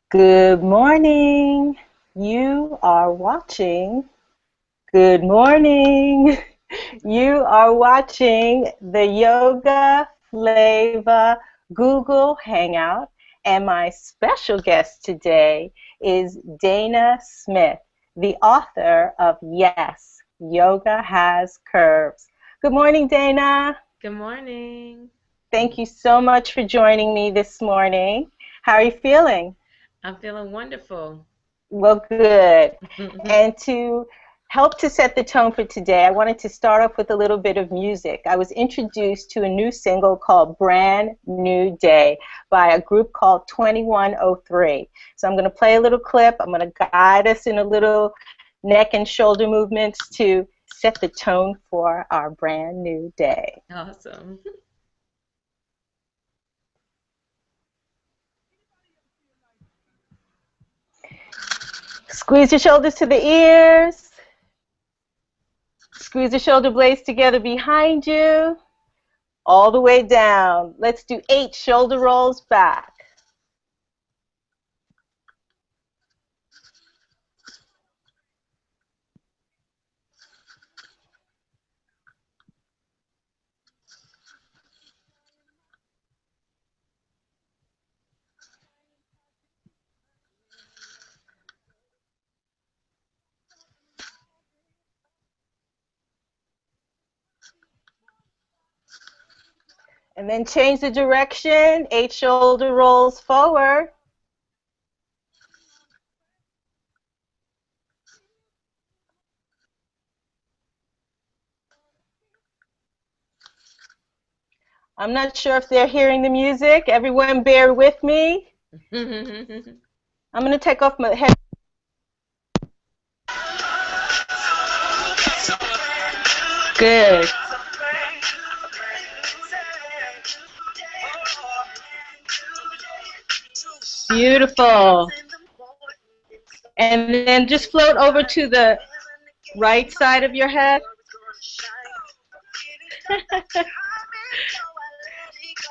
Good morning. You are watching. Good morning. You are watching the Yoga Flava Google Hangout, and my special guest today is Dana Smith, the author of Yes, Yoga Has Curves. Good morning, Dana. Good morning. Thank you so much for joining me this morning. How are you feeling? I'm feeling wonderful. Well, good. And to help to set the tone for today, I wanted to start off with a little bit of music. I was introduced to a new single called Brand New Day by a group called 2103. So I'm going to play a little clip. I'm going to guide us in a little neck and shoulder movements to set the tone for our brand new day. Awesome. Squeeze your shoulders to the ears. Squeeze the shoulder blades together behind you. All the way down. Let's do 8 shoulder rolls back. And then change the direction. 8 shoulder rolls forward. I'm not sure if they're hearing the music. Everyone bear with me. I'm going to take off my head. Good. Beautiful. And then just float over to the right side of your head.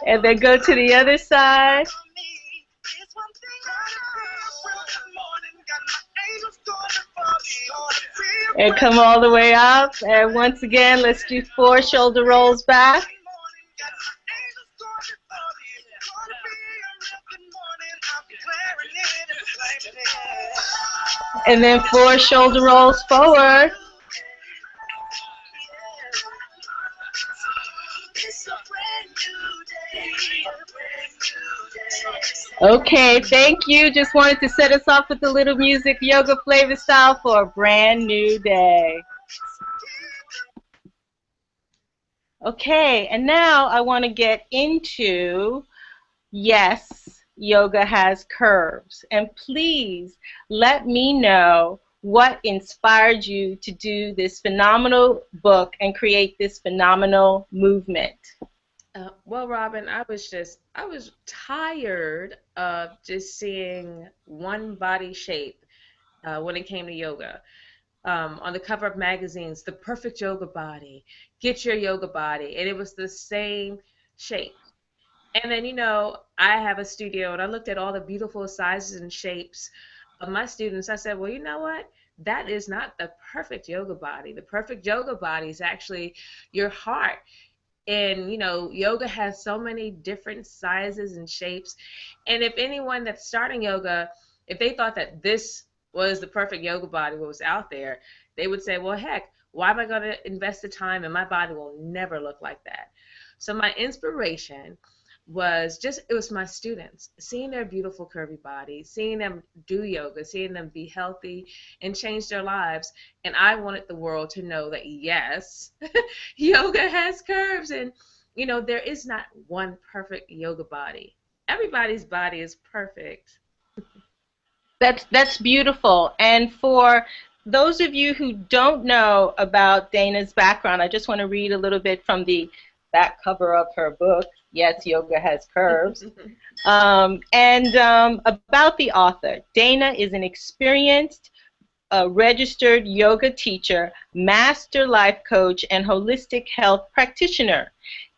And then go to the other side. And come all the way up. And once again, let's do 4 shoulder rolls back. And then 4 shoulder rolls forward. Okay, thank you. Just wanted to set us off with a little music, yoga flavor style, for a brand new day. Okay, and now I want to get into Yes, Yoga Has Curves. And please let me know what inspired you to do this phenomenal book and create this phenomenal movement. Well, Robin, I was tired of just seeing one body shape when it came to yoga. On the cover of magazines, the perfect yoga body, get your yoga body, and it was the same shape. And then, I have a studio, and I looked at all the beautiful sizes and shapes of my students. I said, well, you know what? That is not the perfect yoga body. The perfect yoga body is actually your heart. And, yoga has so many different sizes and shapes. And if anyone that's starting yoga, if they thought that this was the perfect yoga body, what was out there, they would say, well, heck, why am I going to invest the time and my body will never look like that? So my inspiration it was my students, seeing their beautiful curvy bodies, seeing them do yoga, seeing them be healthy and change their lives. And I wanted the world to know that, yes, yoga has curves. And, there is not one perfect yoga body. Everybody's body is perfect. That's beautiful. And for those of you who don't know about Dana's background, I just want to read a little bit from the back cover of her book, Yes, Yoga Has Curves. About the author, Dana is an experienced, registered yoga teacher, master life coach, and holistic health practitioner,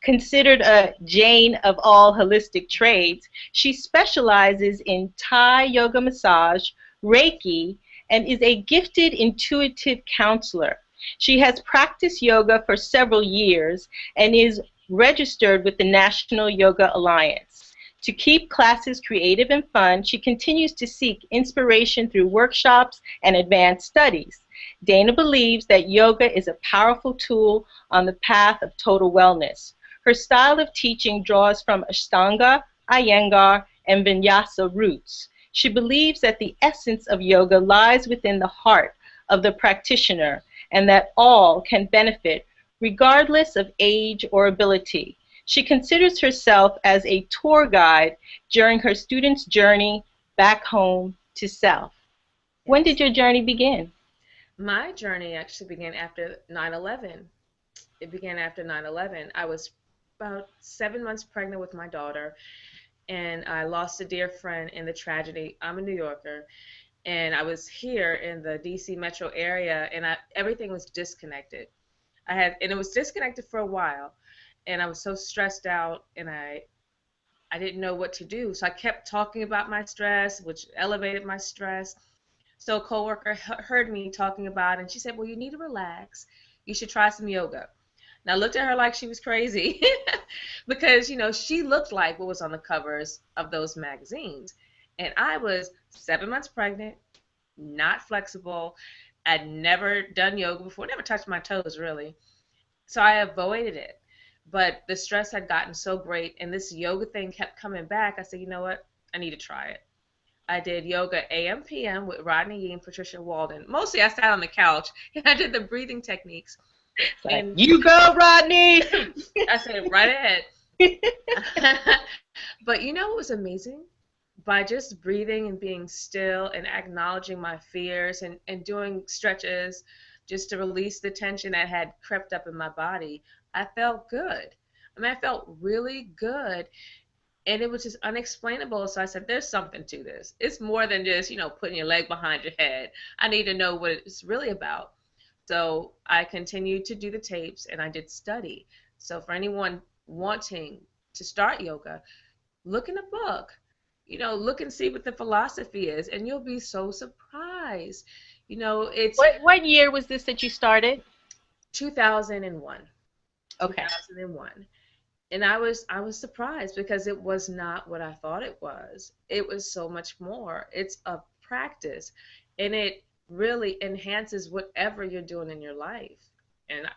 Considered a Jane of all holistic trades, she specializes in Thai yoga massage, Reiki, and is a gifted intuitive counselor. She has practiced yoga for several years and is registered with the National Yoga Alliance. To keep classes creative and fun, she continues to seek inspiration through workshops and advanced studies. Dana believes that yoga is a powerful tool on the path of total wellness. Her style of teaching draws from Ashtanga, Iyengar, and Vinyasa roots. She believes that the essence of yoga lies within the heart of the practitioner and that all can benefit regardless of age or ability. She considers herself as a tour guide during her students' journey back home to self. When Yes. did your journey begin? My journey actually began after 9/11. It began after 9/11. I was about 7 months pregnant with my daughter, and I lost a dear friend in the tragedy. I'm a New Yorker, and I was here in the DC metro area, and everything was disconnected. And it was disconnected for a while, and I was so stressed out, and I didn't know what to do. So I kept talking about my stress, which elevated my stress. So a coworker heard me talking about it, and she said, "Well, you need to relax. You should try some yoga." And I looked at her like she was crazy because, she looked like what was on the covers of those magazines. And I was 7 months pregnant, not flexible. I'd never done yoga before, never touched my toes really. So I avoided it. But the stress had gotten so great, and this yoga thing kept coming back. I said, you know what? I need to try it. I did yoga AM PM with Rodney Yee and Patricia Walden. Mostly I sat on the couch and I did the breathing techniques. It's like, And you go, Rodney! I said, right ahead. But you know what was amazing? By just breathing and being still and acknowledging my fears and doing stretches just to release the tension that had crept up in my body, I felt good. I mean, I felt really good. And it was just unexplainable. So I said, there's something to this. It's more than just, putting your leg behind your head. I need to know what it's really about. So I continued to do the tapes and I did study. So for anyone wanting to start yoga, look in a book. Look and see what the philosophy is, and you'll be so surprised. It's What year was this that you started? 2001. Okay. 2001. And I was surprised because it was not what I thought it was. It was so much more. It's a practice, and it really enhances whatever you're doing in your life. And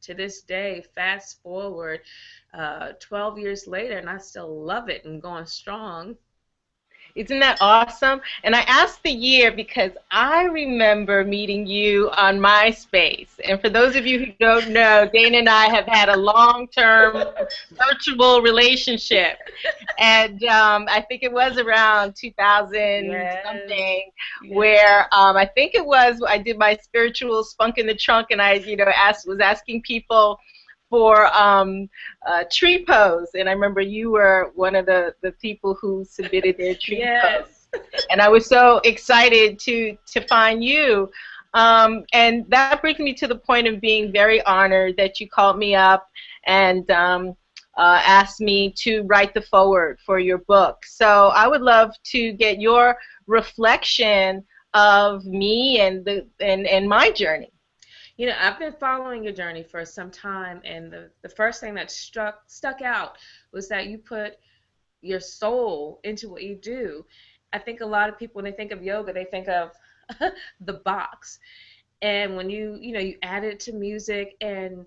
to this day, fast forward 12 years later, and I still love it and going strong. Isn't that awesome? And I asked the year because I remember meeting you on MySpace. And for those of you who don't know, Dana and I have had a long-term virtual relationship. And I think it was around 2000 Yes. something, Yes. where I think it was, I did my spiritual spunk in the trunk, and I, was asking people for tree pose, and I remember you were one of the people who submitted their tree Yes. pose, and I was so excited to find you, and that brings me to the point of being very honored that you called me up and asked me to write the foreword for your book. So I would love to get your reflection of me and my journey. I've been following your journey for some time, and the first thing that stuck out was that you put your soul into what you do. I think a lot of people, when they think of yoga, they think of the box. And when you add it to music, and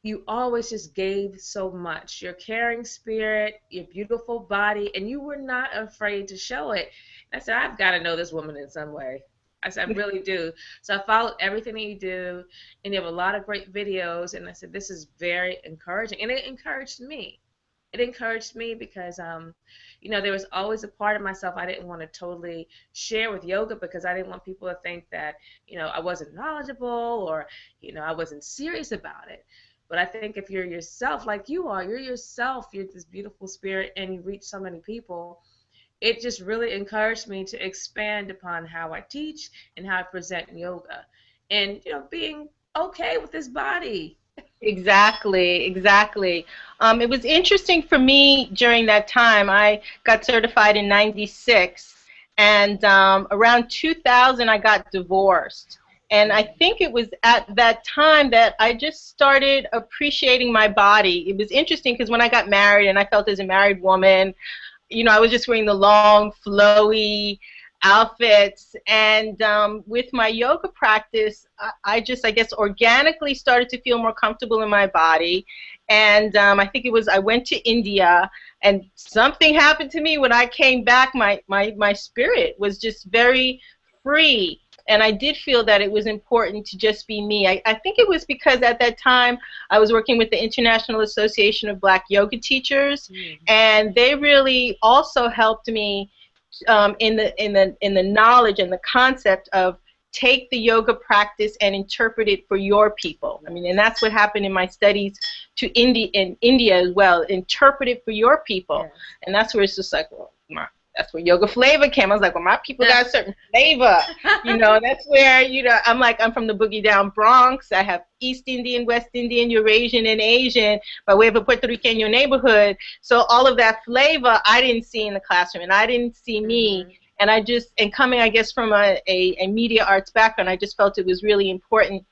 you always just gave so much. Your caring spirit, your beautiful body, and you were not afraid to show it. And I said, I've got to know this woman in some way. I said, I really do. So I followed everything that you do, and you have a lot of great videos. And I said, this is very encouraging. And it encouraged me. It encouraged me because, there was always a part of myself I didn't want to totally share with yoga because I didn't want people to think that, I wasn't knowledgeable or, I wasn't serious about it. But I think if you're yourself like you are, you're yourself, you're this beautiful spirit, and you reach so many people, it just really encouraged me to expand upon how I teach and how I present yoga. And, being okay with this body. Exactly, exactly. It was interesting for me during that time. I got certified in '96, and around 2000, I got divorced. And I Mm. think it was at that time that I just started appreciating my body. It was interesting because when I got married, and I felt as a married woman, I was just wearing the long, flowy outfits. And with my yoga practice, I just, I guess, organically started to feel more comfortable in my body. And I think it was, I went to India, and something happened to me when I came back. My spirit was just very free. And I did feel that it was important to just be me. I think it was because at that time I was working with the International Association of Black Yoga Teachers, Mm. and they really also helped me in the knowledge and the concept of take the yoga practice and interpret it for your people. I mean, and Yes. that's what happened in my studies to India as well. Interpret it for your people, Yes. and that's where it's just like, well, that's where Yoga Flava came. I was like, well, my people got a certain flavor, That's where I'm like, I'm from the boogie down Bronx. I have East Indian, West Indian, Eurasian, and Asian by way of a Puerto Rican neighborhood. So all of that flavor I didn't see in the classroom, and I didn't see me. Hmm. And and coming, I guess, from a media arts background, I just felt it was really important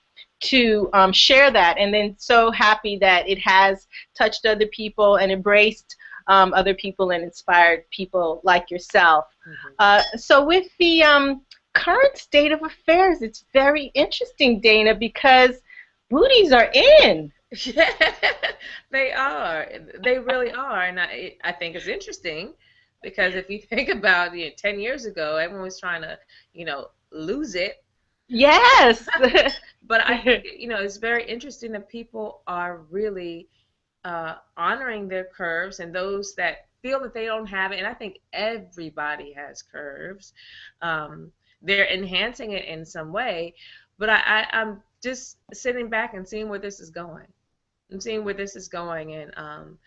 to share that. And then so happy that it has touched other people and embraced other people and inspired people like yourself. Hmm. So with the current state of affairs, it's very interesting, Dana, because booties are in. Yeah, they are. They really are. And I think it's interesting because if you think about it, 10 years ago, everyone was trying to, lose it. Yes. But I think, it's very interesting that people are really honoring their curves and those that feel that they don't have it. And I think everybody has curves. They're enhancing it in some way. But I'm just sitting back and seeing where this is going. I'm seeing where this is going, and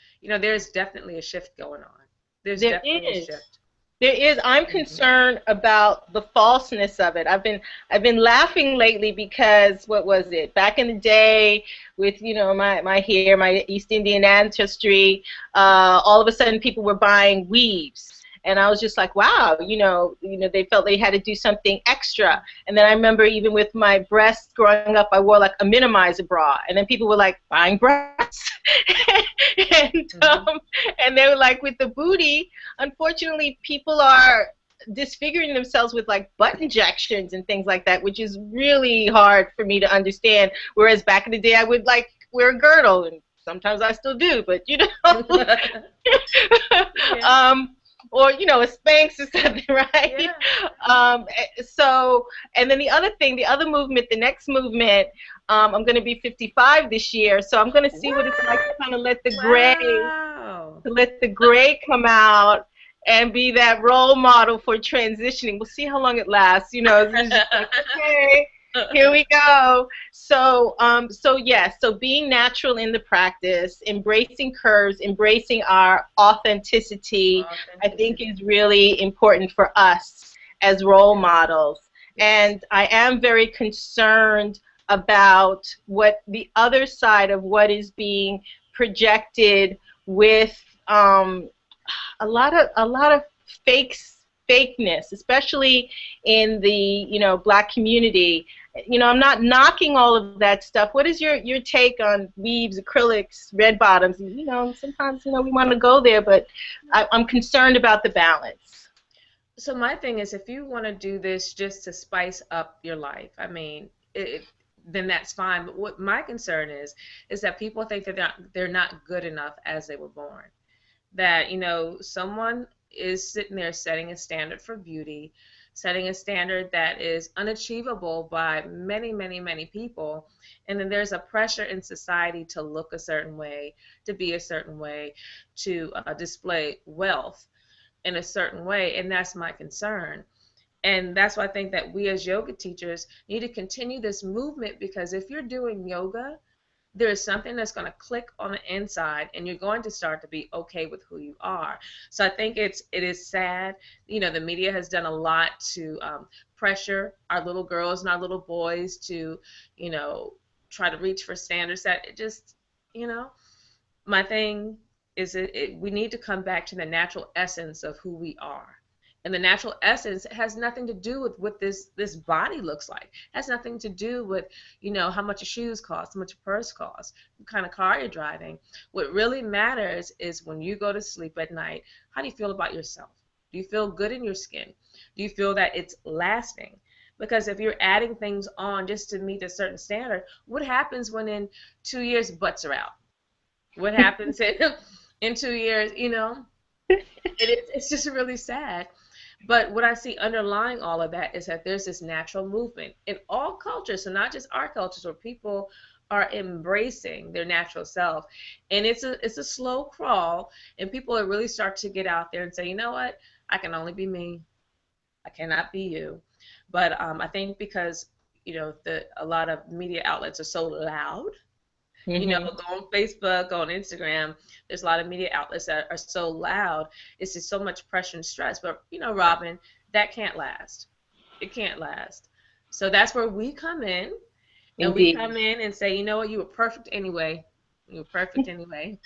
there's definitely a shift going on. There's There definitely a is. shift. There is. I'm Hmm. concerned about the falseness of it. I've been laughing lately because what was it? Back in the day, with my hair, my East Indian ancestry, all of a sudden people were buying weaves, and I was just like, wow, they felt they had to do something extra. And then I remember even with my breasts growing up, I wore like a minimizer bra, and then people were like buying breasts, and Hmm. and they were like with the booty. Unfortunately, people are disfiguring themselves with like butt injections and things like that, which is really hard for me to understand. Whereas back in the day, I would like wear a girdle, and sometimes I still do, but Yeah, um, or a Spanx or something, right? yeah, yeah. Um, so, and then the other thing, the other movement, the next movement, I'm going to be 55 this year, so I'm going to see what it's like to What? kind of let the gray Wow. come out and be that role model for transitioning. We'll see how long it lasts. It's just like, okay, here we go. So yes, so being natural in the practice, embracing curves, embracing our authenticity, I think Authenticity. is really important for us as role Yes, models. yes. And I am very concerned about what the other side of what is being projected with um, a lot of fakeness, especially in the black community. I'm not knocking all of that stuff. What is your take on weaves, acrylics, red bottoms? Sometimes we want to go there, but I'm concerned about the balance. So my thing is, if you want to do this just to spice up your life, I mean, then that's fine. But what my concern is that people think that they're not good enough as they were born. That someone is sitting there setting a standard for beauty, setting a standard that is unachievable by many, many, many people, and then there's a pressure in society to look a certain way, to be a certain way, to display wealth in a certain way, and that's my concern. And that's why I think that we as yoga teachers need to continue this movement, because if you're doing yoga, there is something that's going to click on the inside, and you're going to start to be okay with who you are. So I think it is sad. The media has done a lot to pressure our little girls and our little boys to you know try to reach for standards that it just, you know, my thing is we need to come back to the natural essence of who we are. And the natural essence has nothing to do with what this body looks like. It has nothing to do with, you know, how much your shoes cost, how much your purse costs, what kind of car you're driving. What really matters is when you go to sleep at night, how do you feel about yourself? Do you feel good in your skin? Do you feel that it's lasting? Because if you're adding things on just to meet a certain standard, what happens when in 2 years butts are out? What happens in 2 years, you know? It's just really sad. But what I see underlying all of that is that there's this natural movement in all cultures, so not just our cultures, where people are embracing their natural self. And it's a slow crawl, and people are really start to get out there and say, you know what, I can only be me. I cannot be you. But I think because, you know, a lot of media outlets are so loud, you know, Hmm. go on Facebook, go on Instagram. There's a lot of media outlets that are so loud. It's just so much pressure and stress. But, you know, Robin, that can't last. It can't last. So that's where we come in, and we Indeed. come in and say, you know what, you were perfect anyway. You were perfect anyway.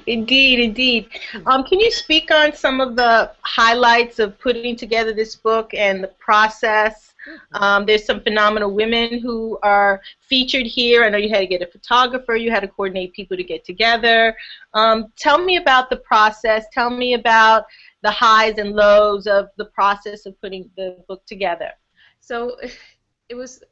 Indeed, indeed. Can you speak on some of the highlights of putting together this book and the process? Mhm. There's some phenomenal women who are featured here. I know you had to get a photographer, you had to coordinate people to get together. Tell me about the process. Tell me about the highs and lows of the process of putting the book together. So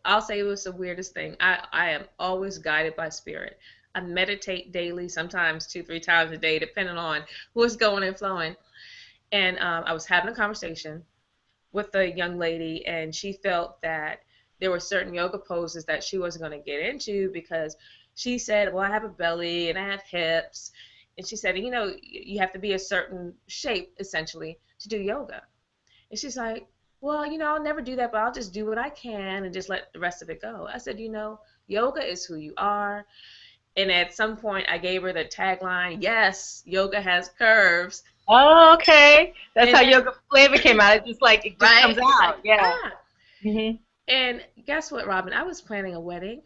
I'll say it was the weirdest thing. I am always guided by spirit. I meditate daily, sometimes two, three times a day, depending on what's going and flowing. And I was having a conversation with a young lady, and she felt that there were certain yoga poses that she wasn't going to get into because she said, well, I have a belly and I have hips. And she said, you know, you have to be a certain shape, essentially, to do yoga. And she's like, well, you know, I'll never do that, but I'll just do what I can and just let the rest of it go. I said, you know, yoga is who you are. And at some point, I gave her the tagline, yes, yoga has curves. Oh, okay. That's And how then, Yoga Flava came out. It's just like it just right? comes It's like, out. Yeah. ah. Hmm. And guess what, Robin? I was planning a wedding,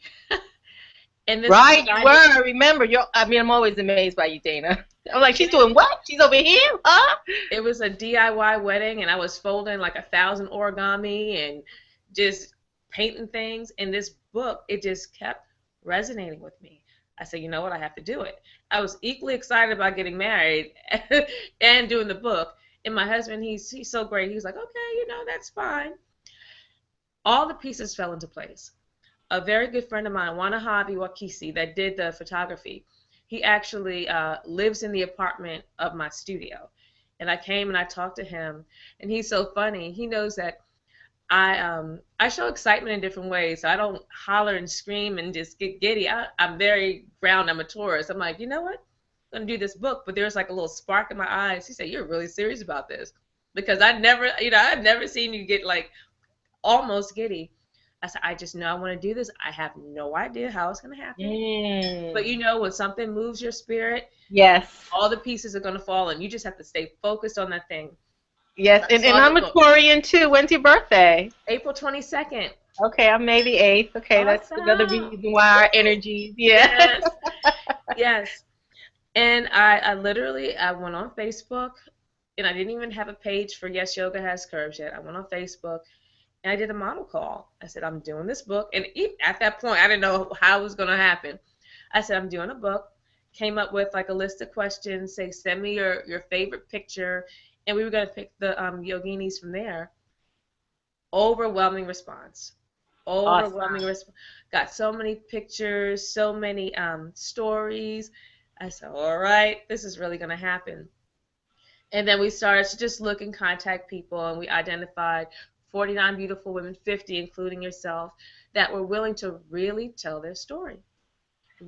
and this Right, you were. decided, I remember. I mean, I'm always amazed by you, Dana. I'm like, she's and doing what? She's over here? Huh? it was a DIY wedding, and I was folding like 1,000 origami and just painting things. And this book, it just kept resonating with me. I said, you know what? I have to do it. I was equally excited about getting married and doing the book. And my husband, he's so great. He's like, okay, you know, that's fine. All the pieces fell into place. A very good friend of mine, Wanahabi Wakisi, that did the photography, he actually lives in the apartment of my studio. And I came and I talked to him, and he's so funny. He knows that I show excitement in different ways. So I don't holler and scream and just get giddy. I'm very ground. I'm a tourist. I'm like, you know what? I'm gonna do this book, but there's like a little spark in my eyes. He said, "You're really serious about this," because I've never seen you get like almost giddy. I said, I just know I want to do this. I have no idea how it's going to happen. But you Mm. know, when something moves your spirit, Yes. all the pieces are going to fall, and you just have to stay focused on that thing. Yes. So I And saw the I'm a book, Taurian too. When's your birthday? April 22nd. Okay, I'm May the 8th. Okay, that's another Awesome. reason why our energies. Yeah. Yes. Yes. And I literally I went on Facebook, and I didn't even have a page for Yes Yoga Has Curves yet. I went on Facebook, and I did a model call. I said, I'm doing this book. And at that point, I didn't know how it was going to happen. I said, I'm doing a book. Came up with like a list of questions, say, send me your favorite picture. And we were going to pick the yoginis from there. Overwhelming response. Overwhelming Awesome. response. Got so many pictures, so many stories. I said, all right, this is really going to happen. And then we started to just look and contact people, and we identified 49 beautiful women, 50, including yourself, that were willing to really tell their story.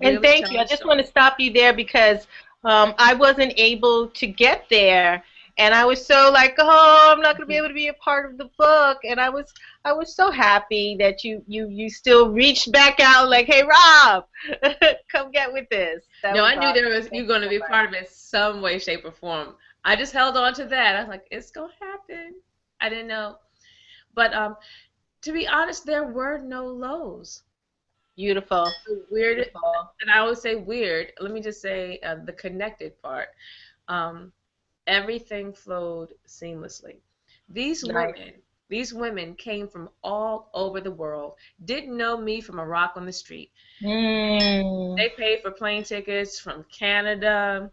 And Really thank tell you. I their just want story. to stop you there because I wasn't able to get there, and I was so like, oh, I'm not going to be able to be a part of the book. And I was so happy that you still reached back out like, hey, Rob, come get with this. That No, was I knew awesome. there was Thank you you going to so be a much. part of it some way, shape, or form. I just held on to that. I was like, it's going to happen. I didn't know. But to be honest, there were no lows. Beautiful. The weird, Beautiful. and I always say weird. Let me just say the connected part. Um, Everything flowed seamlessly. These Nice. women, these women came from all over the world. Didn't know me from a rock on the street. Mm. They paid for plane tickets from Canada,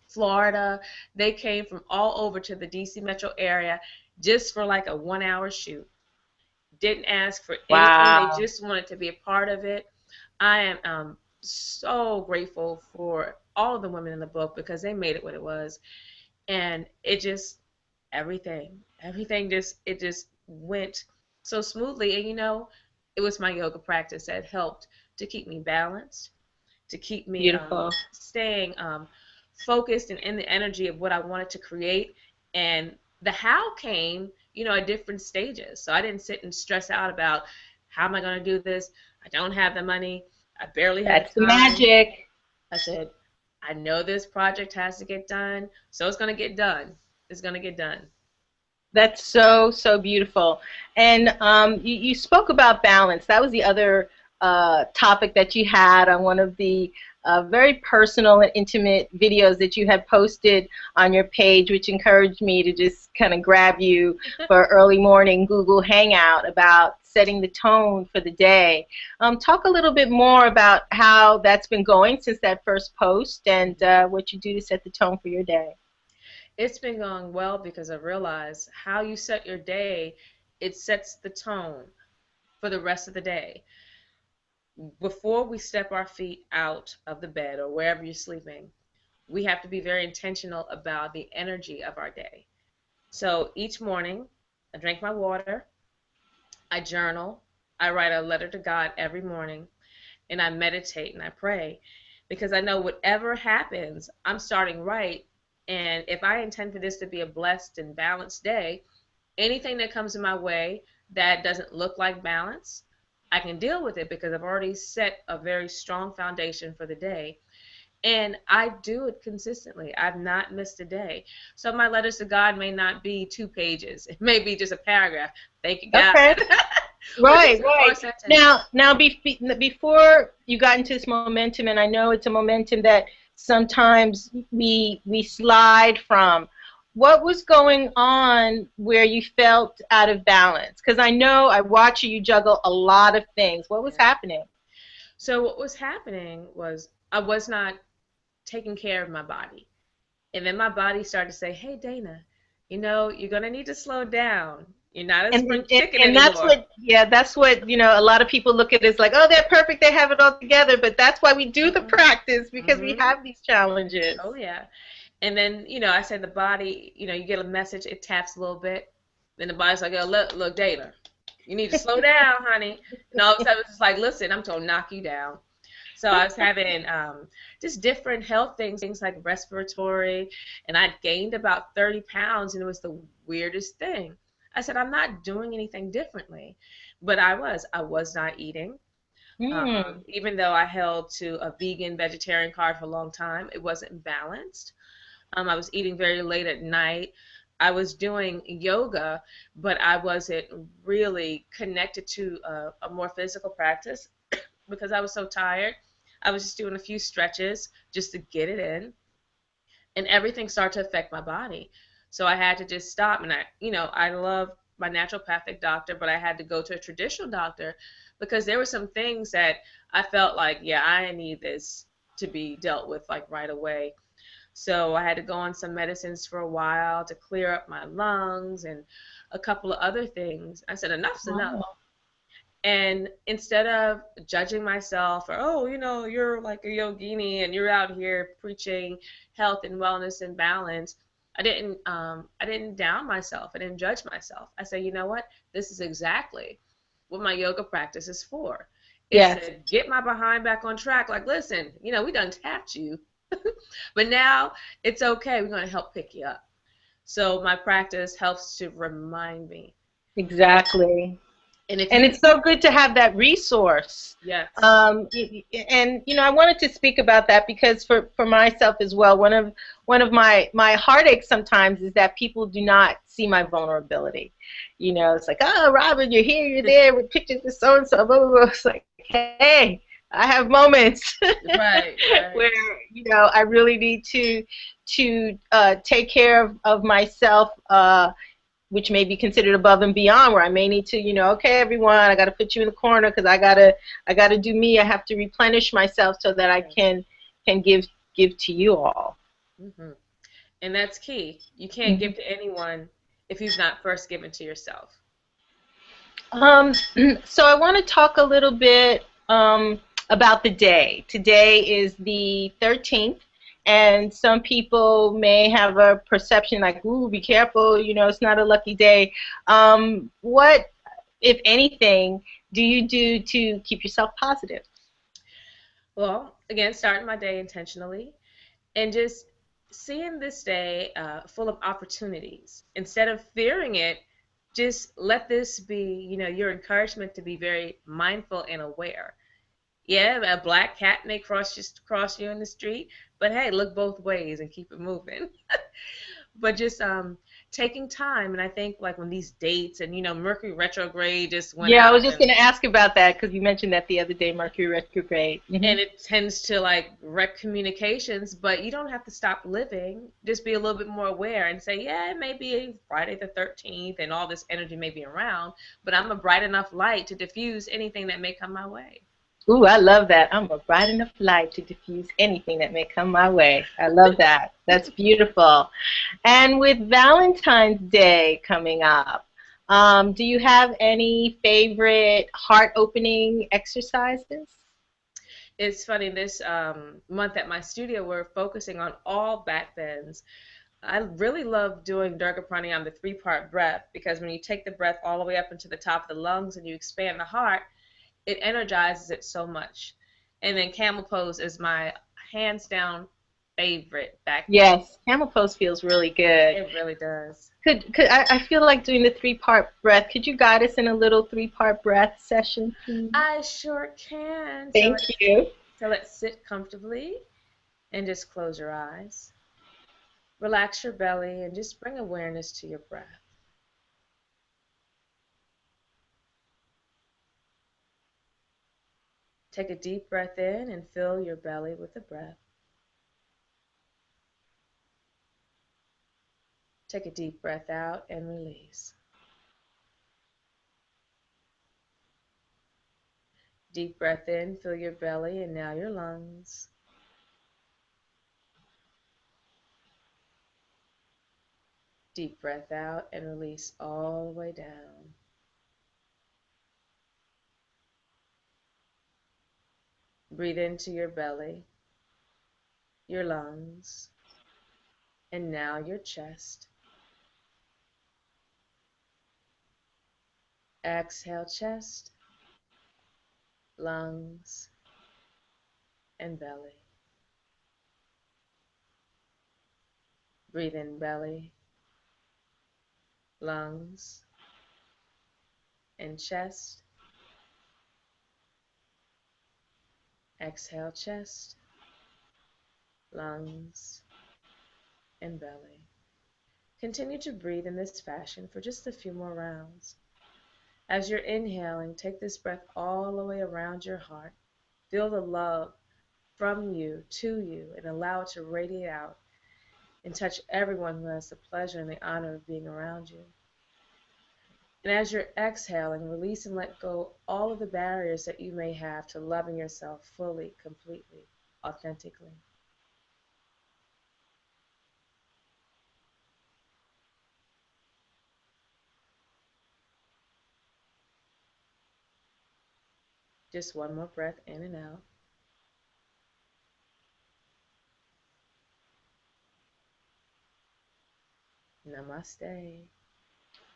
Florida. They came from all over to the DC metro area just for like a 1 hour shoot. Didn't ask for anything. They Wow. just wanted to be a part of it. I am so grateful for all of the women in the book because they made it what it was. And it just, everything just, it just went so smoothly. And it was my yoga practice that helped to keep me balanced, to keep me Beautiful. staying focused and in the energy of what I wanted to create. And the how came, at different stages. So I didn't sit and stress out about how am I going to do this? I don't have the money. I barely have That's the the time. magic. I said, I know this project has to get done, so it's going to get done. It's going to get done. That's so, so beautiful. And you spoke about balance. That was the other topic that you had on one of the very personal and intimate videos that you had posted on your page, which encouraged me to just kind of grab you for early morning Google Hangout about setting the tone for the day. Talk a little bit more about how that's been going since that first post and what you do to set the tone for your day. It's been going well because I realized how you set your day, it sets the tone for the rest of the day. Before we step our feet out of the bed or wherever you're sleeping, we have to be very intentional about the energy of our day. So each morning, I drink my water, I journal, I write a letter to God every morning, and I meditate and I pray because I know whatever happens, I'm starting right. And if I intend for this to be a blessed and balanced day, anything that comes in my way that doesn't look like balance, I can deal with it because I've already set a very strong foundation for the day. And I do it consistently. I've not missed a day. So my letters to God may not be 2 pages. It may be just a paragraph. Thank you, God. Okay. or Right, just or a right. sentence. Now, before you got into this momentum, and I know it's a momentum that sometimes we slide from. What was going on where you felt out of balance? Because I know I watch you juggle a lot of things. What was Yeah. happening? So what was happening was I was not taking care of my body. And then my body started to say, hey, Dana, you're going to need to slow down. You're not a And, spring and chicken and that's anymore. what, yeah, that's what, a lot of people look at it as like, oh, they're perfect, they have it all together. But that's why we do the Mm-mm. practice, because we Mm-hmm. have these challenges. Oh, yeah. And then, I said the body, you get a message, it taps a little bit. Then the body's like, oh, look, Dana, you need to slow down, honey. And all of a sudden, it's just like, listen, I'm going to knock you down. So I was having just different health things like respiratory, and I gained about 30 pounds, and it was the weirdest thing. I said, I'm not doing anything differently, but I was not eating. Hmm. Even though I held to a vegan vegetarian card for a long time, it wasn't balanced. I was eating very late at night. I was doing yoga, but I wasn't really connected to a more physical practice because I was so tired. I was just doing a few stretches just to get it in, and everything started to affect my body. So I had to just stop. And I love my naturopathic doctor, but I had to go to a traditional doctor because there were some things that I felt like, yeah, I need this to be dealt with like right away. So I had to go on some medicines for a while to clear up my lungs and a couple of other things. I said, enough's enough. Wow. And instead of judging myself or, oh, you're like a yogini and you're out here preaching health and wellness and balance, I didn't down myself. I didn't judge myself. I said, you know what? This is exactly what my yoga practice is for. It's Yes. to get my behind back on track. Like, listen, we done tapped you, but now it's okay. We're going to help pick you up. So my practice helps to remind me that Exactly. And if And you, it's so good to have that resource. yes, And I wanted to speak about that because for myself as well, one of my heartaches sometimes is that people do not see my vulnerability. It's like, oh, Robin, you're here, you're there with pictures of so and so, blah blah blah. It's like, hey, I have moments right, right. where I really need to take care of myself. Which may be considered above and beyond, where I may need to, okay, everyone, I got to put you in the corner because I gotta do me. I have to replenish myself so that I Yes. can give to you all. Hmm. And that's key. You can't Mhm. give to anyone if you've not first given to yourself. Um, so I want to talk a little bit about the day. Today is the 13th, and some people may have a perception like, ooh, be careful, it's not a lucky day. What, if anything, do you do to keep yourself positive? Well, again, starting my day intentionally and just seeing this day full of opportunities. Instead of fearing it, just let this be, your encouragement to be very mindful and aware. Yeah, a black cat may cross you in the street, but hey, look both ways and keep it moving. But just taking time, and I think like when these dates and Mercury retrograde just went Yeah, I was out, just going to ask about that because you mentioned that the other day, Mercury retrograde. and it tends to like wreck communications, but you don't have to stop living. Just be a little bit more aware and say, yeah, it may be Friday the 13th and all this energy may be around, but I'm a bright enough light to diffuse anything that may come my way. Ooh, I love that. I'm a bright enough light to diffuse anything that may come my way. I love that. That's beautiful. And with Valentine's Day coming up, do you have any favorite heart-opening exercises? It's funny, this month at my studio, we're focusing on all back bends. I really love doing Durga Pranayama, the three-part breath, because when you take the breath all the way up into the top of the lungs and you expand the heart, it energizes it so much. And then camel pose is my hands down favorite back bend. Yes, camel pose feels really good. It really does. Could I feel like doing the three-part breath. Could you guide us in a little three-part breath session, please? I sure can. So Thank you. let's sit comfortably and just close your eyes. Relax your belly and just bring awareness to your breath. Take a deep breath in and fill your belly with the breath. Take a deep breath out and release. Deep breath in, fill your belly and now your lungs. Deep breath out and release all the way down. Breathe into your belly, your lungs, and now your chest. Exhale, chest, lungs, and belly. Breathe in belly, lungs, and chest. Exhale, chest, lungs, and belly. Continue to breathe in this fashion for just a few more rounds. As you're inhaling, take this breath all the way around your heart. Feel the love from you to you and allow it to radiate out and touch everyone who has the pleasure and the honor of being around you. And as you're exhaling, release and let go all of the barriers that you may have to loving yourself fully, completely, authentically. Just one more breath in and out. Namaste.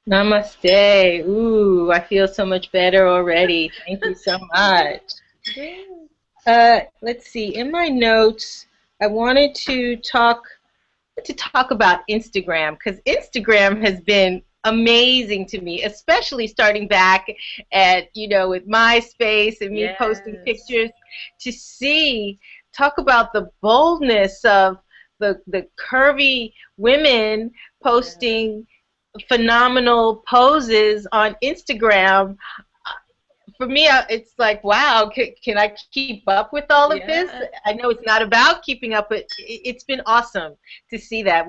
Namaste. Ooh, I feel so much better already. Thank you so much. Good. Let's see. In my notes, I wanted to talk about Instagram because Instagram has been amazing to me, especially starting back at, with MySpace and me posting Yes. pictures to see, talk about the boldness of the curvy women Yes. posting phenomenal poses on Instagram. For me, it's like, wow, can I keep up with all of this? Yeah. I know it's not about keeping up, but it's been awesome to see that.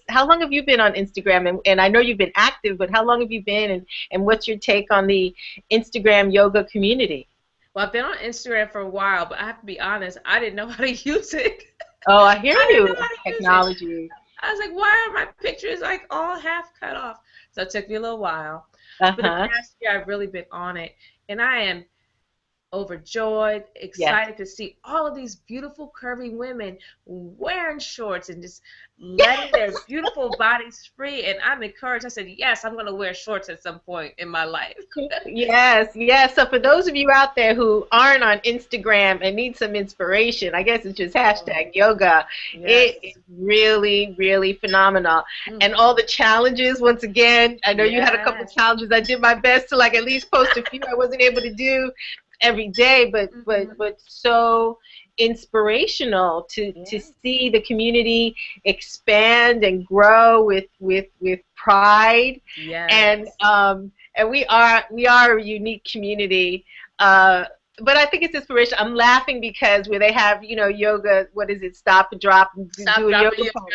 How long have you been on Instagram? And I know you've been active, but how long have you been? And what's your take on the Instagram yoga community? Well, I've been on Instagram for a while, but I have to be honest, I didn't know how to use it. Oh, I hear I didn't know you. how to use it. Technology. I was like, why are my pictures like all half cut off? So it took me a little while. But the Uh-huh. past year, I've really been on it. And I am overjoyed, Yes. excited to see all of these beautiful curvy women wearing shorts and just letting their beautiful bodies free. And I'm encouraged. I said, yes, I'm going to wear shorts at some point in my life. Yes, yes. So for those of you out there who aren't on Instagram and need some inspiration, I guess it's just Oh, hashtag yoga. It is yes. really, really phenomenal. And Hmm. all the challenges, once again, I know you had a couple Yes. challenges. I did my best to like at least post a few. I wasn't able to do every day, but Hmm. so inspirational to Yeah. see the community expand and grow with pride and Yes. and we are a unique community. Uh, but I think it's inspiration. I'm laughing because where they have yoga, what is it? Stop and drop and Stop, do a dropping yoga pose.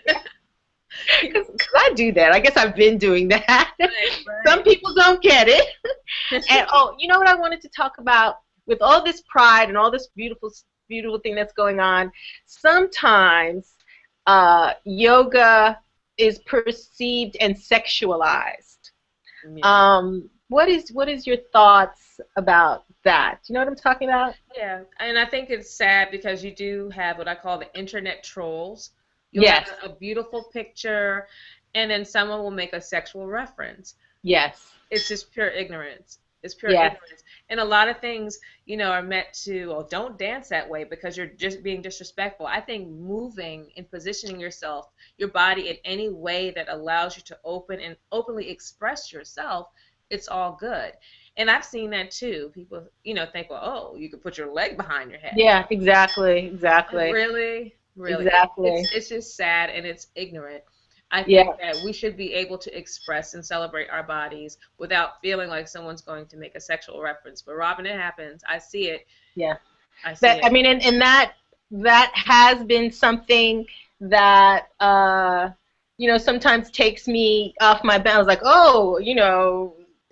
yoga. Because I do that. I guess I've been doing that. Right, Some right. people don't get it. And oh, you know what I wanted to talk about with all this pride and all this beautiful thing that's going on. Sometimes yoga is perceived and sexualized. Yeah. What is your thoughts about that? Do you know what I'm talking about? Yeah, and I think it's sad because you do have what I call the internet trolls. You'll have Yes, a beautiful picture, and then someone will make a sexual reference. yes, It's just pure ignorance. It's pure yes, ignorance. And a lot of things, are meant to, well, don't dance that way because you're just being disrespectful. I think moving and positioning yourself, your body in any way that allows you to open and openly express yourself, it's all good. And I've seen that too. People, think, well, oh, you could put your leg behind your head. yeah, exactly, Like, exactly, really? Really? exactly. It's just sad and it's ignorant. I think Yeah, that we should be able to express and celebrate our bodies without feeling like someone's going to make a sexual reference. But Robin, it happens. I see it. yeah. I see That I it. mean, and that has been something that sometimes takes me off my balance. Like, oh,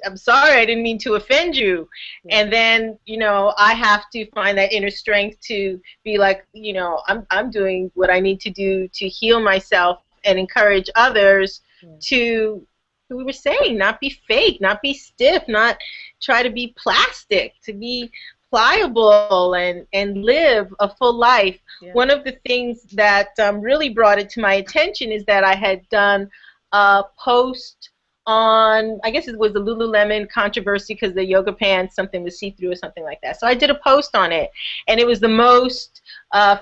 I'm sorry, I didn't mean to offend you. Yeah. And then I have to find that inner strength to be like, I'm doing what I need to do to heal myself and encourage others Yeah. to, who we were saying, not be fake, not be stiff, not try to be plastic, to be pliable and live a full life. Yeah. One of the things that really brought it to my attention is that I had done a post on, I guess it was the Lululemon controversy because the yoga pants, something was see-through or something like that. So I did a post on it, and it was the most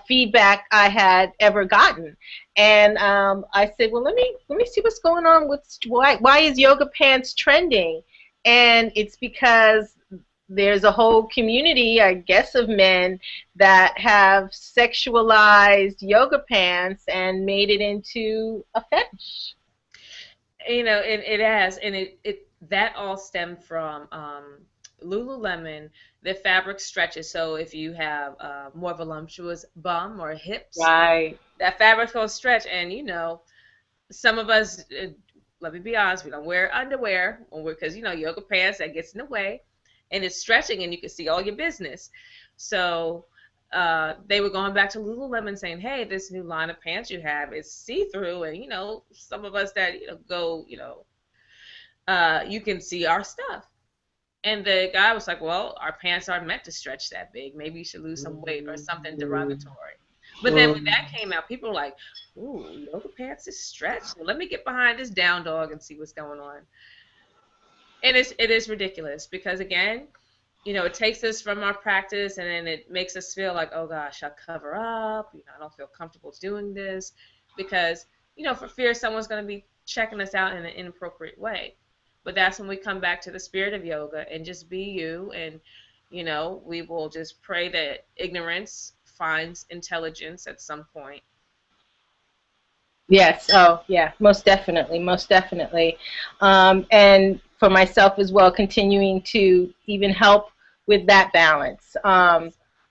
feedback I had ever gotten. And I said, well, let me see what's going on with why is yoga pants trending? And it's because there's a whole community, I guess, of men that have sexualized yoga pants and made it into a fetish. It has, and it that all stemmed from Lululemon. The fabric stretches, so if you have more voluptuous bum or hips, Right. that fabric's gonna stretch, and some of us, let me be honest, we don't wear underwear because yoga pants that gets in the way, and it's stretching, and you can see all your business. So they were going back to Lululemon saying, "Hey, this new line of pants you have is see through," and some of us that go, you can see our stuff. And the guy was like, "Well, our pants aren't meant to stretch that big. Maybe you should lose some weight or something derogatory." But then when that came out, people were like, "Ooh, yoga pants is stretched. Well, let me get behind this down dog and see what's going on." And it is ridiculous because again, it takes us from our practice and then it makes us feel like, oh gosh, I'll cover up. I don't feel comfortable doing this because, for fear someone's going to be checking us out in an inappropriate way. But that's when we come back to the spirit of yoga and just be you. And, we will just pray that ignorance finds intelligence at some point. Yes. Oh, yeah. Most definitely. Most definitely. And for myself as well, continuing to even help with that balance.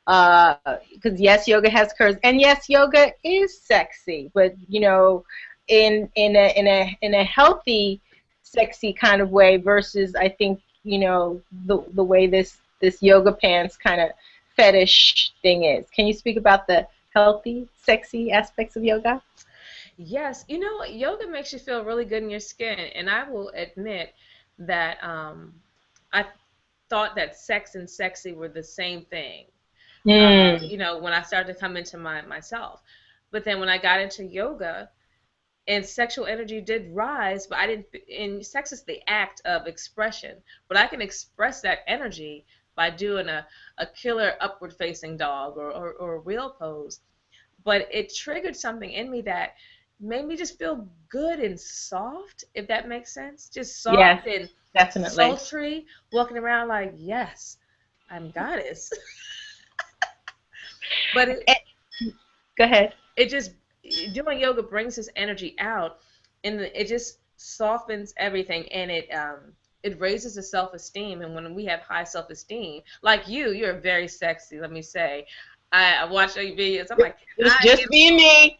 Because yes, yoga has curves, and yes, yoga is sexy. But in a healthy, sexy kind of way versus I think the way this yoga pants kind of fetish thing is. Can you speak about the healthy, sexy aspects of yoga? Yes, yoga makes you feel really good in your skin, and I will admit that I thought that sex and sexy were the same thing. Mm. When I started to come into myself, but then when I got into yoga, and sexual energy did rise, but I didn't. And sex is the act of expression, but I can express that energy by doing a killer upward facing dog or a wheel pose. But it triggered something in me that made me just feel good and soft, if that makes sense. Just Yes, soft and definitely. sultry, walking around like, yes, I'm goddess. But Eh, Go ahead. it just doing yoga brings this energy out, and it just softens everything, and it raises the self-esteem. And when we have high self-esteem, like you're very sexy, let me say. I watch your videos, I'm like, It was I just get being me.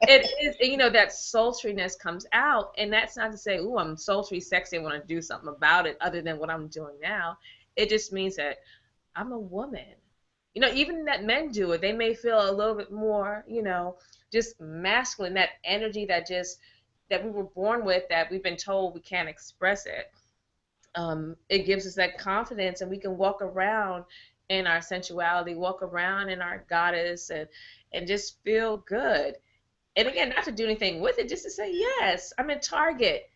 it is, that sultriness comes out, and that's not to say, "Ooh, I'm sultry, sexy, I want to do something about it," other than what I'm doing now. It just means that I'm a woman. Even that men do it, they may feel a little bit more, just masculine, that energy that we were born with, that we've been told we can't express it. It gives us that confidence, and we can walk around in our sensuality, walk around in our goddess, and just feel good. And again, not to do anything with it, just to say, yes, I'm in Target.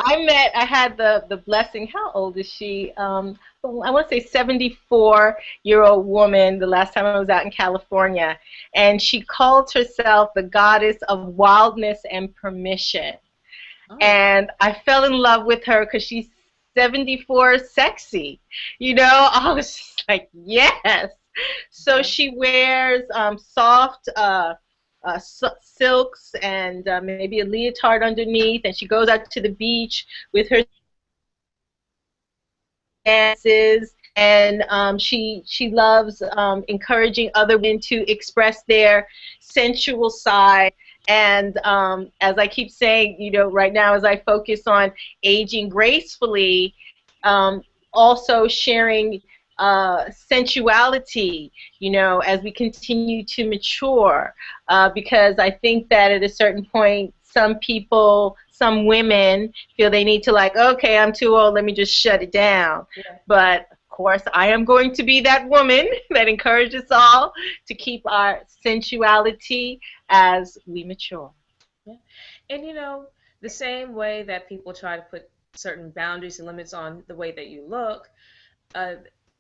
I had the blessing. How old is she? I want to say 74-year-old woman. The last time I was out in California, and she called herself the goddess of wildness and permission. Oh, And I fell in love with her because she's 74 sexy. I was just like, yes. So yeah. she wears soft silks and maybe a leotard underneath, and she goes out to the beach with her dances, and she loves encouraging other women to express their sensual side. And as I keep saying, right now as I focus on aging gracefully, um, also sharing sensuality, as we continue to mature, because I think that at a certain point, some women feel they need to, like, okay, I'm too old, let me just shut it down. Yeah. But of course, I am going to be that woman that encourages all to keep our sensuality as we mature. Yeah. And the same way that people try to put certain boundaries and limits on the way that you look, uh,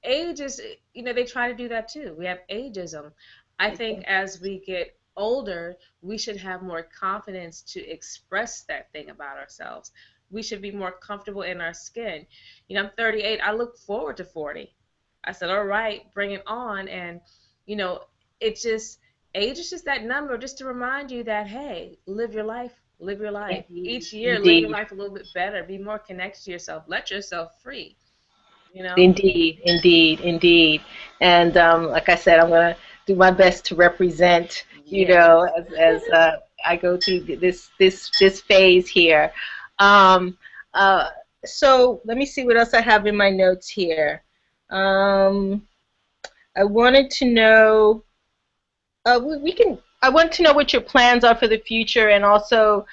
age is, they try to do that too. We have ageism. I think as we get older, we should have more confidence to express that thing about ourselves. We should be more comfortable in our skin. I'm 38. I look forward to 40. I said, all right, bring it on. And, you know, it's just, age is just that number just to remind you that, hey, live your life, live your life. Indeed, Each year, live your indeed. life a little bit better, be more connected to yourself, let yourself free, you know? Indeed, indeed, indeed. And like I said, I'm going to do my best to represent, Yes. as I go through this phase here. Um, uh, so let me see what else I have in my notes here. Um, I wanted to know, we can. I want to know what your plans are for the future, and also,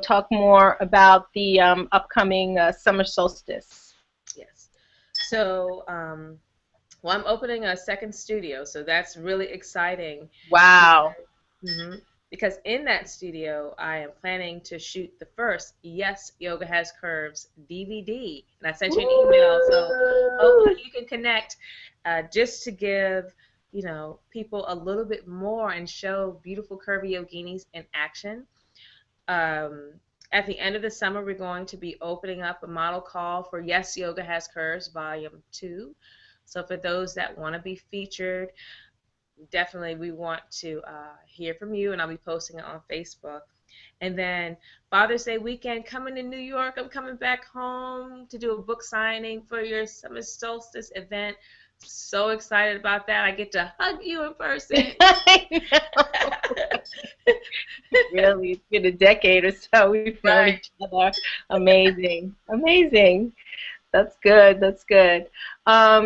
talk more about the upcoming summer solstice. Yes. So, well, I'm opening a second studio, so that's really exciting. Wow. hmm Because in that studio, I am planning to shoot the first Yes, Yoga Has Curves DVD. And I sent you an email, so hopefully Woo! you can connect, just to give. you know, people a little bit more and show beautiful curvy yoginis in action. Um, at the end of the summer, we're going to be opening up a model call for Yes, Yoga Has Curves Volume 2. So for those that want to be featured, definitely we want to hear from you, and I'll be posting it on Facebook. And then Father's Day weekend, coming to New York. I'm coming back home to do a book signing for your summer solstice event. So excited about that. I get to hug you in person. I know. Really, it's been a decade or so we've known Right. each other. Amazing, amazing. That's good. That's good.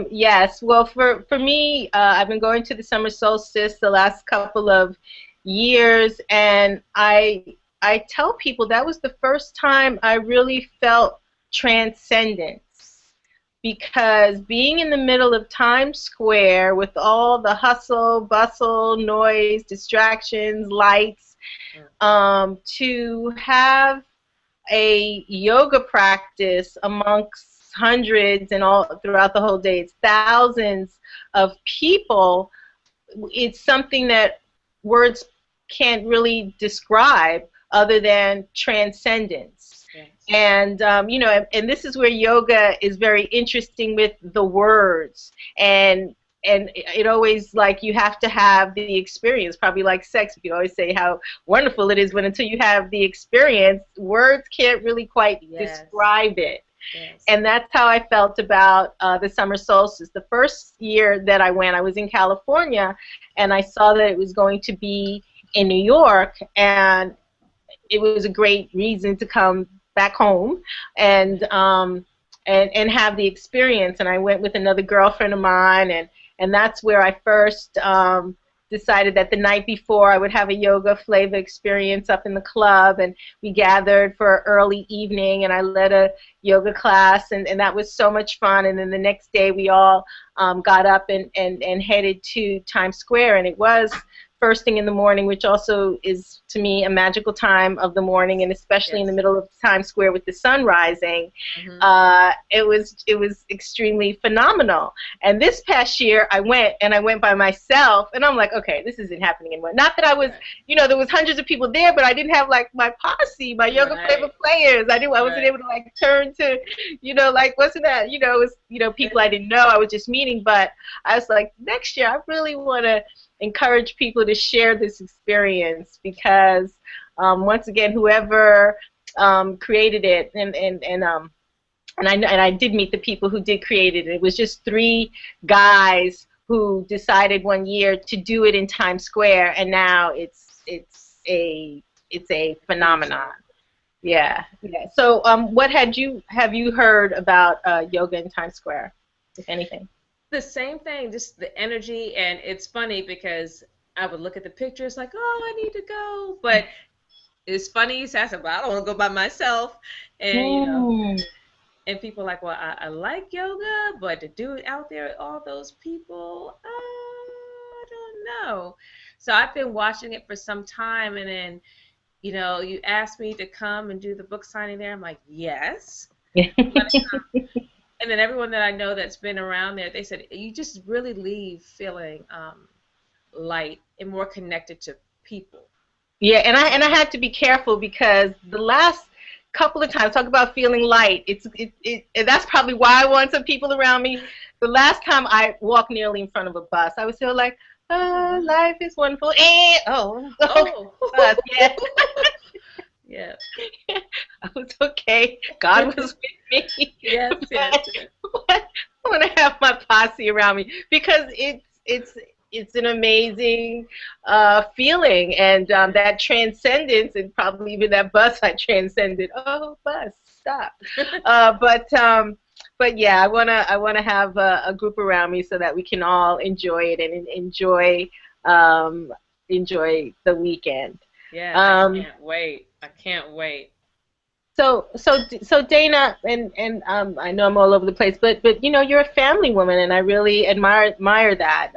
Yes. Well, for me, I've been going to the summer solstice the last couple of years, and I tell people that was the first time I really felt transcendence, because being in the middle of Times Square with all the hustle, bustle, noise, distractions, lights, to have a yoga practice amongst hundreds and all throughout the whole day, it's thousands of people. It's something that words can't really describe other than transcendence. Yes. And you know, and this is where yoga is very interesting with the words, and it always, like, you have to have the experience, probably like sex. You can always say how wonderful it is, but until you have the experience, words can't really quite Yes. describe it. Yes. And that's how I felt about the summer solstice. The first year that I went, I was in California, and I saw that it was going to be in New York, and it was a great reason to come back home and have the experience. And I went with another girlfriend of mine, and that's where I first decided that the night before I would have a Yoga Flava experience up in the club, and we gathered for early evening, and I led a yoga class, and that was so much fun. And then the next day we all got up and headed to Times Square, and it was first thing in the morning, which also is, to me, a magical time of the morning, and especially in the middle of Times Square with the sun rising. It was extremely phenomenal. And this past year, I went by myself, and I'm like, okay, this isn't happening anymore. Not that I was, you know, there was hundreds of people there, but I didn't have like my posse, my Yoga Flava players. I wasn't able to like turn to, you know, like, wasn't that, you know, it was, you know, people I didn't know I was just meeting. But I was like, next year I really want to encourage people to share this experience, because once again, whoever created it, and I did meet the people who did create it. It was just 3 guys who decided one year to do it in Times Square, and now it's a phenomenon. Yeah, yeah. So what have you heard about yoga in Times Square, if anything? The same thing, just the energy. And it's funny because I would look at the pictures like, oh, I need to go. But it's funny you say, I said, well, I don't want to go by myself. And, you know, and people are like, well, I like yoga, but to do it out there with all those people, I don't know. So I've been watching it for some time. And then, you know, you asked me to come and do the book signing there. I'm like, yes. And then everyone that I know that's been around there, they said, you just really leave feeling light and more connected to people. Yeah, and I had to be careful, because the last couple of times, talk about feeling light, and that's probably why I want some people around me. The last time I walked nearly in front of a bus, I was still like, oh, life is wonderful. And bus, yeah. Yeah. I was okay. God was with me. Yes, yes. I want to have my posse around me, because it's an amazing feeling, and that transcendence, and probably even that bus I transcended. Oh, bus, stop. But yeah, I wanna have a group around me so that we can all enjoy it and enjoy the weekend. Yeah, I can't wait. I can't wait. So Dana, and I know I'm all over the place, but you know, you're a family woman, and I really admire that.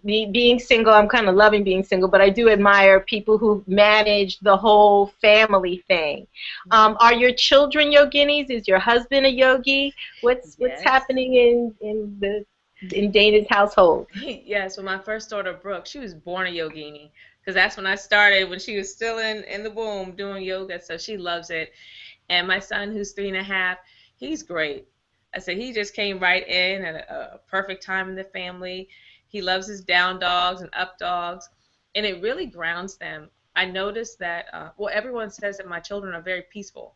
Being single, I'm kind of loving being single, but I do admire people who manage the whole family thing. Are your children yoginis? Is your husband a yogi? What's happening in the in Dana's household. Yes, when my first daughter Brooke, she was born a yogini because that's when I started when she was still in the womb doing yoga. So she loves it. And my son, who's 3.5, he's great. I said he just came right in at a perfect time in the family. He loves his down dogs and up dogs, and it really grounds them. I noticed that, well, everyone says that my children are very peaceful.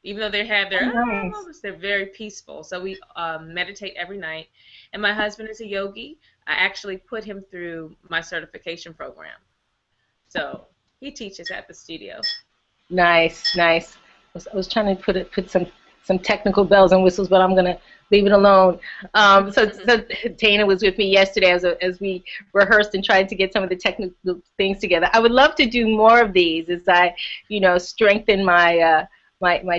Even though they have Oh, their nice. moments, they're very peaceful. So we meditate every night. And my husband is a yogi. I actually put him through my certification program. So he teaches at the studio. Nice, nice. I was trying to put some technical bells and whistles, but I'm gonna leave it alone. So Dana was with me yesterday as we rehearsed and tried to get some of the technical things together. I would love to do more of these as I, strengthen my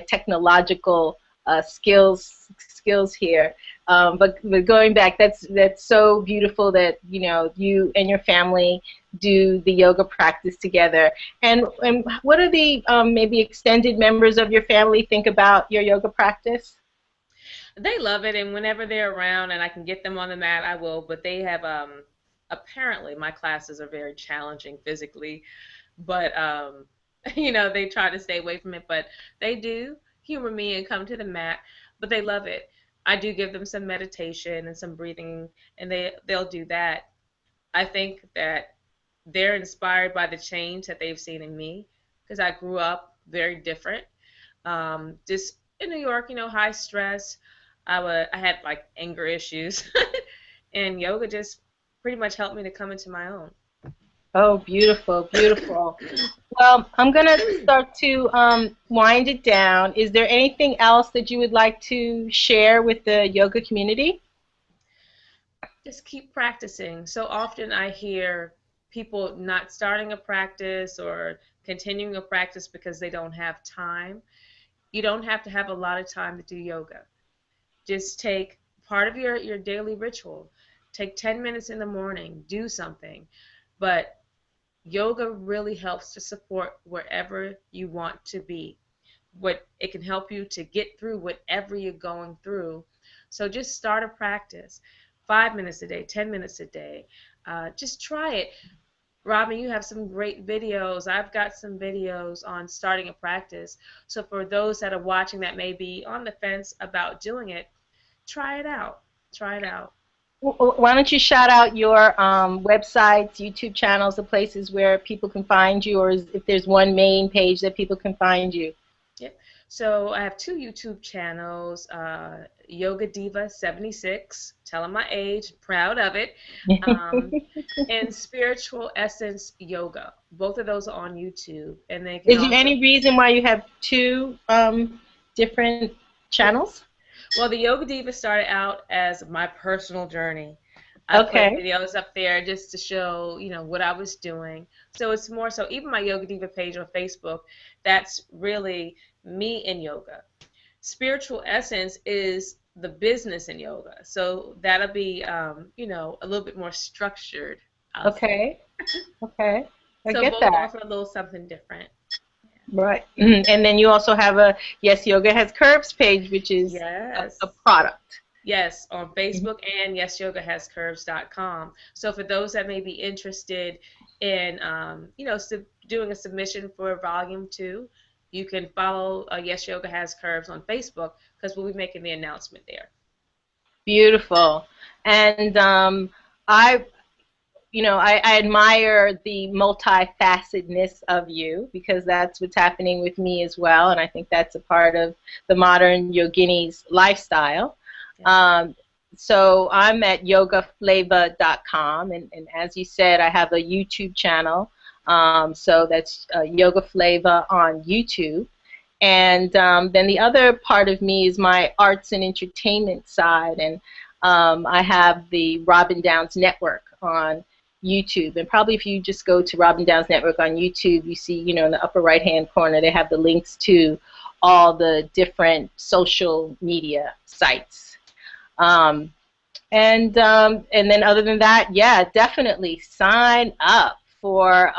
technological skills here. But going back, that's so beautiful that you and your family do the yoga practice together. And what are the maybe extended members of your family think about your yoga practice? They love it, and whenever they're around and I can get them on the mat, I will. But they have apparently my classes are very challenging physically, but they try to stay away from it. But they do humor me and come to the mat, but they love it. I do give them some meditation and some breathing, and they'll do that. I think that they're inspired by the change that they've seen in me because I grew up very different. Just in New York, high stress. I had like anger issues, and yoga just pretty much helped me to come into my own. Oh, beautiful, beautiful. Well, I'm going to start to wind it down. Is there anything else that you would like to share with the yoga community? Just keep practicing. So often I hear people not starting a practice or continuing a practice because they don't have time. You don't have to have a lot of time to do yoga. Just take part of your daily ritual. Take 10 minutes in the morning, do something. But yoga really helps to support wherever you want to be. What it can help you to get through whatever you're going through. So just start a practice. 5 minutes a day, 10 minutes a day. Just try it. Robin, you have some great videos. I've got some videos on starting a practice. So for those that are watching that may be on the fence about doing it, try it out. Try it out. Why don't you shout out your websites, YouTube channels, the places where people can find you, or if there's one main page that people can find you? Yep. So I have two YouTube channels, Yoga Diva 76, telling my age, proud of it, um, and Spiritual Essence Yoga. Both of those are on YouTube, and they can Is there also. any reason why you have two different channels? Well, the Yoga Diva started out as my personal journey. I put Okay. videos up there just to show, what I was doing. So it's more so, even my Yoga Diva page on Facebook, that's really me in yoga. Spiritual Essence is the business in yoga. So that'll be, a little bit more structured, I'll say. Okay. Okay. I So get both that. offer a little something different. Right. And then you also have a Yes Yoga Has Curves page, which is a Yes. product. Yes, on Facebook and yesyogaHasCurves.com. So for those that may be interested in, doing a submission for Volume 2, you can follow Yes Yoga Has Curves on Facebook because we'll be making the announcement there. Beautiful. And I I admire the multifacetedness of you because that's what's happening with me as well, and I think that's a part of the modern yogini's lifestyle. Yes. So I'm at yogaflava.com, and as you said, I have a YouTube channel. So that's Yoga Flava on YouTube. And then the other part of me is my arts and entertainment side, and I have the Robin Downs Network on YouTube. And probably if you just go to Robin Downs Network on YouTube, you see, in the upper right-hand corner, they have the links to all the different social media sites. And then other than that, yeah, definitely sign up for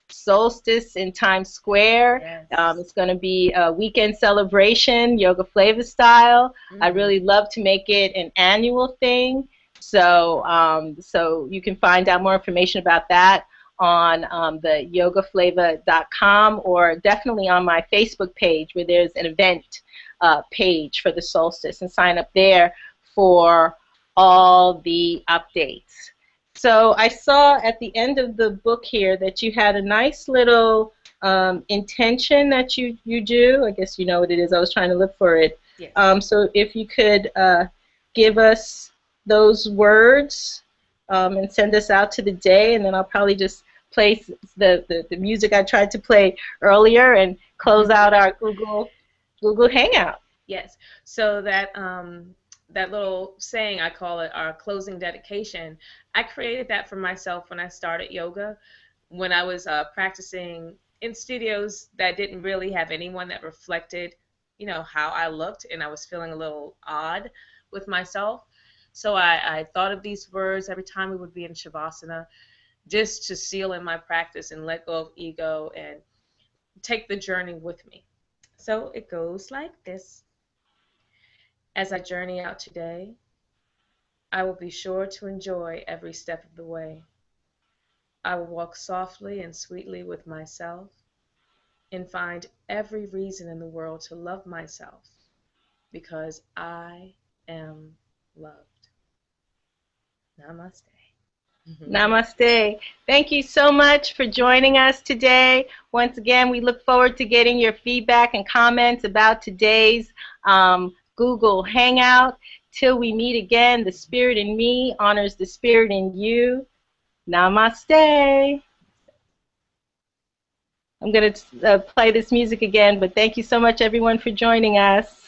Solstice in Times Square. Yes. It's going to be a weekend celebration, Yoga Flava style. I really love to make it an annual thing. So, so you can find out more information about that on the yogaflava.com, or definitely on my Facebook page, where there's an event page for the solstice, and sign up there for all the updates. So I saw at the end of the book here that you had a nice little intention that you do. I guess you know what it is. I was trying to look for it. Yes. So if you could give us those words and send us out to the day, and then I'll probably just play the music I tried to play earlier and close out our Google Hangout. Yes. So that that little saying, I call it our closing dedication. I created that for myself when I started yoga, when I was practicing in studios that didn't really have anyone that reflected, how I looked, and I was feeling a little odd with myself. So I thought of these words every time we would be in Shavasana, just to seal in my practice and let go of ego and take the journey with me. So it goes like this. As I journey out today, I will be sure to enjoy every step of the way. I will walk softly and sweetly with myself and find every reason in the world to love myself, because I am loved. Namaste. Namaste. Thank you so much for joining us today. Once again, we look forward to getting your feedback and comments about today's Google Hangout. Till we meet again, the spirit in me honors the spirit in you. Namaste. I'm going to play this music again, but thank you so much, everyone, for joining us.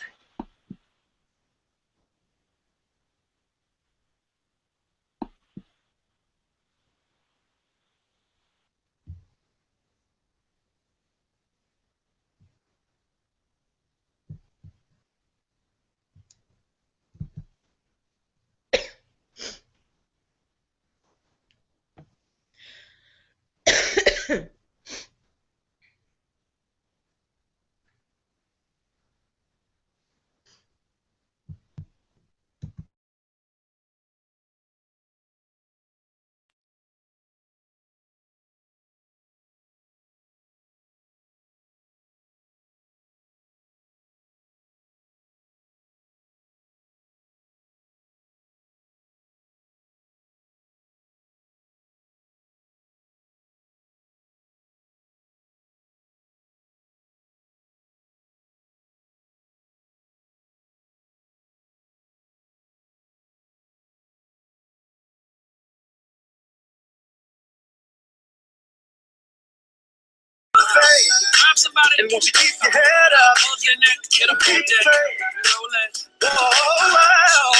And won't you keep your head up? Hold your neck, get up on deck, roll it. Whoa, wow.